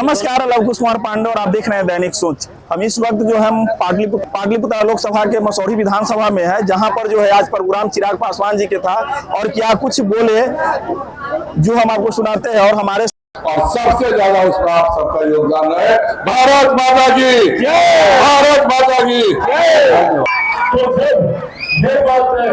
नमस्कार, लवकुश कुमार पांडे और आप देख रहे हैं दैनिक सोच। हम इस वक्त जो हम पाटलिपुत्र लोकसभा के मसौढ़ी विधानसभा में है, जहां पर जो है आज प्रोग्राम चिराग पासवान जी के था और क्या कुछ बोले जो हम आपको सुनाते हैं। और हमारे और सबसे ज्यादा उसमें आप सबका योगदान है। भारत माता की जय, भारत माता की जय। तो जब ये बात है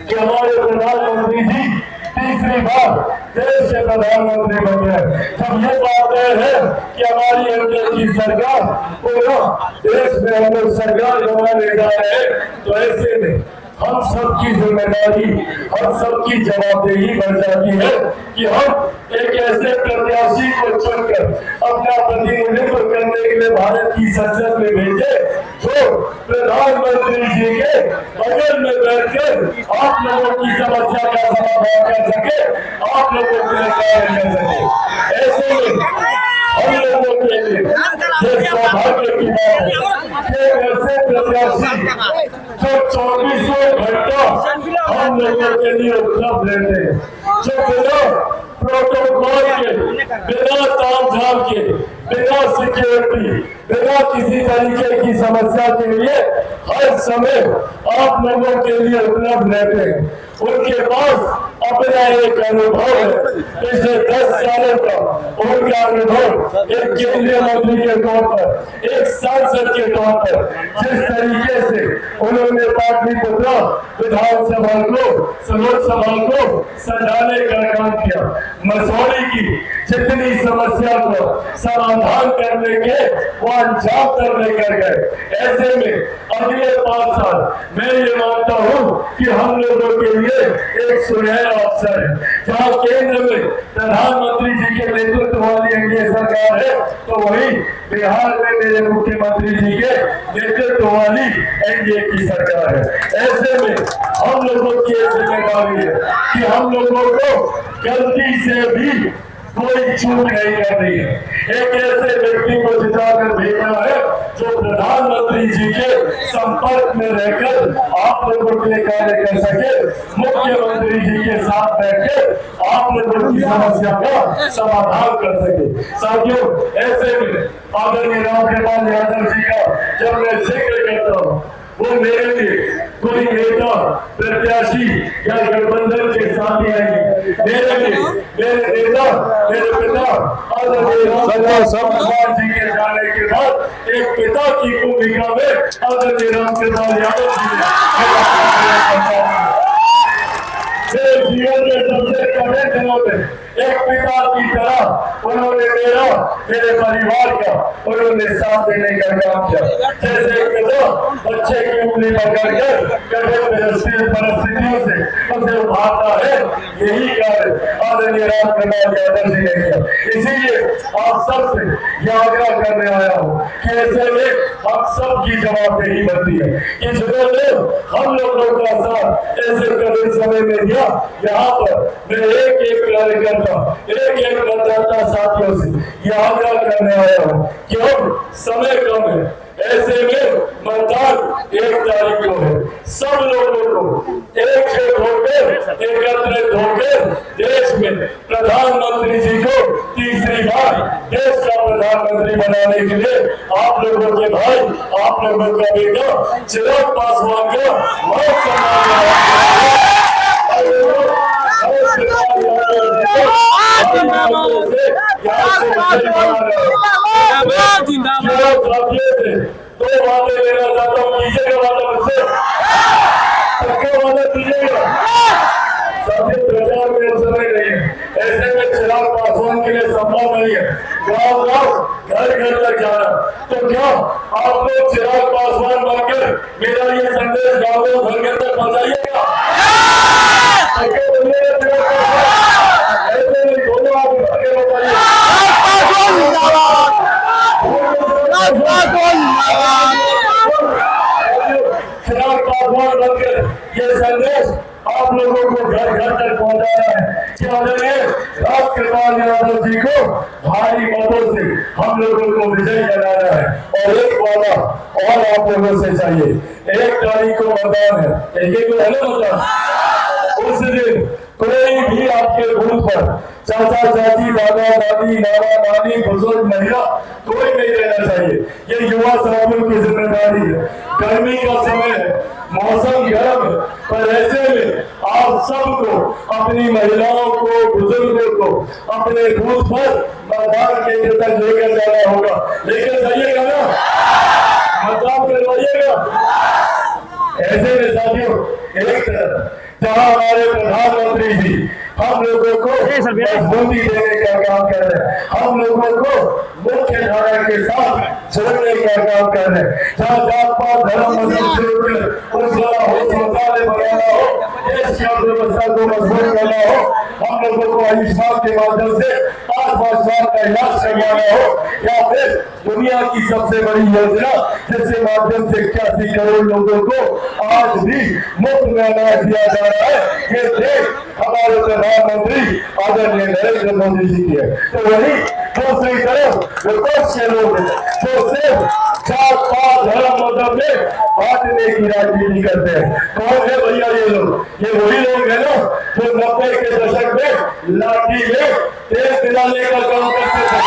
कि हमारे प्रधानमंत्री जी तीसरी बार देश के प्रधानमंत्री बन गए, जब ये बात है कि हमारी एनडीए की सरकार पूरा देश में हम लोग सरकार बनाने जा रहे हैं, तो ऐसे में हम सबकी जिम्मेदारी, हम सबकी जवाबदेही बन जाती है कि हम एक ऐसे प्रत्याशी को चुनकर अपना प्रतिनिधित्व करने के लिए भारत की संसद में भेजे जो प्रधानमंत्री जी के बगल में बैठकर आप लोगों की समस्या का समाधान कर सके, आप लोगों के लिए कार्य कर सके। ऐसे में हम लोगों के लिए ये सौभाग्य की बात है कि ऐसे प्रत्याशी जो 24 घंटा हम लोगों के लिए उपलब्ध रहते हैं, जो बिना प्रोटोकॉल के, बिना तामझाम के, बिना सिक्योरिटी, बिना किसी तरीके की समस्या के लिए हर समय आप लोगों के लिए उपलब्ध रहते हैं। उनके पास अपना एक अनुभव है, पिछले 10 सालों का उनका अनुभव एक केंद्रीय मंत्री के तौर पर, एक सांसद के तौर पर जिस तरीके से उन्होंने पाटलिपुत्र विधानसभा को, लोकसभा को संभालने का काम किया, मसौढ़ी की जितनी समस्या को समाधान करने के वो अंजाम तक लेकर गए। ऐसे में अगले 5 साल मैं ये मानता हूँ कि हम लोगों के लिए एक सुनहरा अवसर है, जहाँ केंद्र में प्रधानमंत्री जी के नेतृत्व वाली एनडीए सरकार है, तो वही बिहार में मेरे मुख्यमंत्री जी के नेतृत्व वाली एनडीए की सरकार है। ऐसे में हम लोगों की एक जिम्मेदारी है कि हम लोगों को गलती से भी कोई चूक नहीं करनी है। एक ऐसे व्यक्ति को जिताकर भेजना है जो प्रधानमंत्री जी के संपर्क में रहकर आप लोगों के लिए कार्य कर सके, मुख्यमंत्री जी के साथ बैठकर आप लोगों की समस्या का समाधान कर सके। साथियों, ऐसे में आदरणीय रामकृपाल यादव जी का जब मैं जिक्र करता हूँ, वो मेरे लिए कोई नेता, प्रत्याशी या गठबंधन के साथ ही आएंगे। मेरे लिए मेरे नेता, मेरे पिता आदरणीय रामकृपाल जी के जाने के बाद एक पिता की भूमिका में आदरणीय रामकृपाल यादव जी जीवन में सबसे कड़े दिनों में एक पिता की तरह उन्होंने मेरे परिवार का उन्होंने साथ देने का काम किया। जैसे एक पिता बच्चे की उंगली पकड़कर कठिन परिस्थितियों से उसे उठाता है, यही कार्य आदरणीय रामकृपाल यादव जी ने किया। इसीलिए आप सबसे यह आग्रह करने आया हूँ कि ऐसे में हम सबकी जवाबदेही बनती है कि जिन्होंने हम लोगों का साथ ऐसे कठिन समय में दिया, यहाँ पर मैं एक कार्यकर्ता, एक मतदाता साथियों से यह आग्रह करने आया हूँ कि अब समय कम है, ऐसे में मतदान 1 तारीख को है। सब लोगों को एकजुट होकर, एकत्रित होकर देश में प्रधानमंत्री जी को तीसरी बार देश का प्रधानमंत्री बनाने के लिए आप लोगों के भाई, आप लोगों का बेटा चिराग पासवान का बहुत सम्मान। दो वादे लेना चाहता हूँ, कीजिएगा वादा मुझसे, पक्का वादा कीजिएगा। साथी, प्रचार में समय नहीं है, ऐसे में चिराग पासवान के लिए संभव नहीं है गाँव-गाँव, घर-घर तक जाना। तो क्या आप लोग चिराग पासवान बनकर मेरा ये संदेश गाँव-गाँव, घर-घर तक पहुंचाइएगा? ऐसे में दोनों आप आगे बताइए। चिराग पासवान बनकर ये संदेश आप लोगों को घर-घर तक पहुंचाना है कि आदरणीय रामकृपाल यादव जी को भारी मतों से हम लोगों को विजयी बनाना है। और एक वादा और आप लोगों से चाहिए, 1 तारीख को मतदान है, एक है ना मतदान, उस दिन कोई भी आपके बूथ पर चाचा चाची दादा दादी नाना नानी बुजुर्ग महिला कोई नहीं रहना चाहिए। ये युवा साथियों की जिम्मेदारी है। गर्मी का समय है, मौसम गर्म है, पर ऐसे में आप सबको अपनी महिलाओं को बुजुर्गों को अपने बूथ पर मतदान केंद्र तक लेकर जाना होगा। लेकर जाइएगा ना, मतदान करवाइएगा। ऐसे में साथियों एक तरफ जहां हमारे प्रधानमंत्री जी हम लोगों को मजबूती देने का काम कर रहे हैं, हम लोगों को मुख्य धारा के साथ जोड़ने का काम कर रहे हैं, जहाँ जात पात धर्म मजहब से उजला हो, शौचालय बनाना हो, देश की अर्थव्यवस्था को मजबूत करना हो, हम लोगों को आयुष्मान के माध्यम से 5-5 लाख का इलाज करवाना हो, या फिर दुनिया की सबसे बड़ी योजना जिसके माध्यम से 81 करोड़ लोगों को आज भी मुफ्त में अनाज दिया जा रहा है, ये देश हमारे प्रधानमंत्री आदरणीय नरेंद्र मोदी जी की है। तो वही दूसरी तरफ विपक्ष के लोग जो सिर्फ जात पात धर्म मजहब में बांटने की राजनीति करते हैं। कौन है भैया ये लोग? ये वही लोग हैं ना जो 90 के दशक में लाठी में तेल पिलाने का काम करते थे।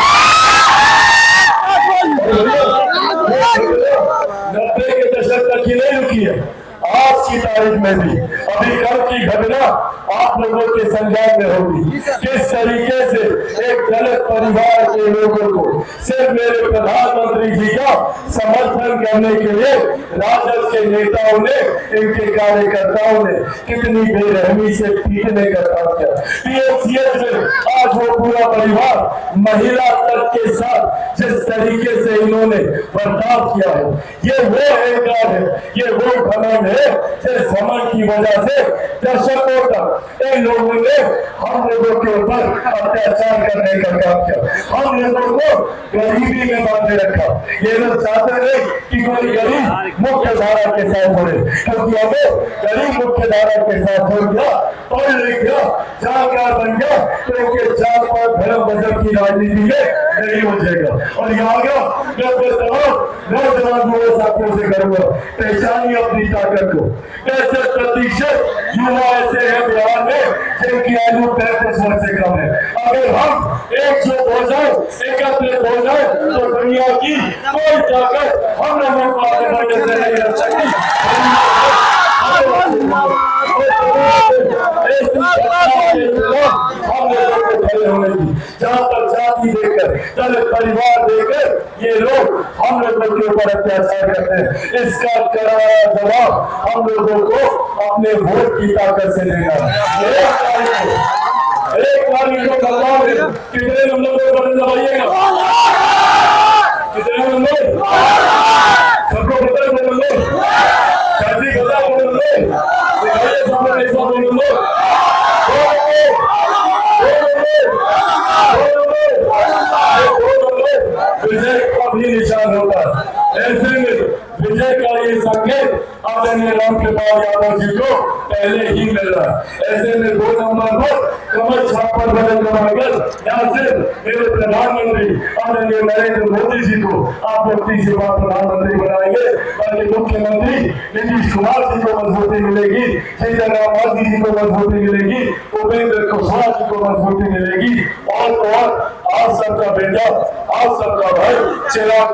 90 के दशक तक ही नहीं रुकी है, आज की तारीख में भी अभी कल की घटना आप लोगों के संज्ञान में होगी। किस तरीके से एक दलित परिवार के लोगों को सिर्फ मेरे प्रधानमंत्री जी का समर्थन करने के लिए राजद के नेताओं ने, इनके कार्यकर्ताओं ने कितनी बेरहमी से पीटने का काम किया। पीएमसीएच में आज वो पूरा परिवार महिला तक के साथ जिस तरीके से इन्होंने बर्ताव किया है, ये वो अहंकार है, ये वो घमंड है जिस घमंड की वजह से दशकों तक इन लोगों ने हम लोगों के ऊपर अत्याचार करने का काम किया, हम लोगों को गरीबी में बांधे रखा। ये लोग चाहते नहीं कि कोई गरीब मुख्य धारा के साथ जुड़े, क्योंकि हमें गरीब मुख्य धारा के साथ जुड़ गया, पढ़ लिख गया, जानकार बन गया, तो इनके जात पात धर्म मजहब की राजनीति में नहीं हो जाएगा। और यहाँ नौजवान युवा साथियों से करूंगा, पहचानिए अपनी ताकत को। 65% युवा ऐसे हैं बिहार में जिनकी आयु 35 वर्ष से कम है। अगर हम एकजुट हो जाए, एकत्रित हो जाए, तो दुनिया की कोई ताकत हम लोगों को आगे बढ़ने से नहीं रख सकती। हम लोगों को खड़े होने की, जहाँ तक जाति देकर, दलित परिवार देकर ये लोग हम लोगों के ऊपर अत्याचार करते हैं, इसका करारा जवाब हम लोगों को अपने वोट की ताकत से देना है। एक तारीख को बदलाव है, कितने नंबर को बटन दबाइएगा? कितने नंबर? सबको पता है नंबर? छाती गला नंबर दिखाइए, सामने ऐसा नंबर विजय का भी निशान होता है। ऐसे में विजय का ये संकेत आदरणीय रामकृपाल यादव जी को पहले ही मिल रहा है। ऐसे में 2 नंबर पर कमल छाप पर बटन दबाकर यहाँ से मेरे प्रधानमंत्री आदरणीय नरेंद्र मोदी जी को आप लोग तीसरी बार प्रधानमंत्री बनाएंगे, ताकि मुख्यमंत्री नीतीश कुमार जी को मजबूती मिलेगी, जीतन राम मांझी जी को मजबूती मिलेगी, उपेंद्र कुशवाहा जी को मजबूती मिलेगी, और आप सबका बेटा, आप सबका भाई चिराग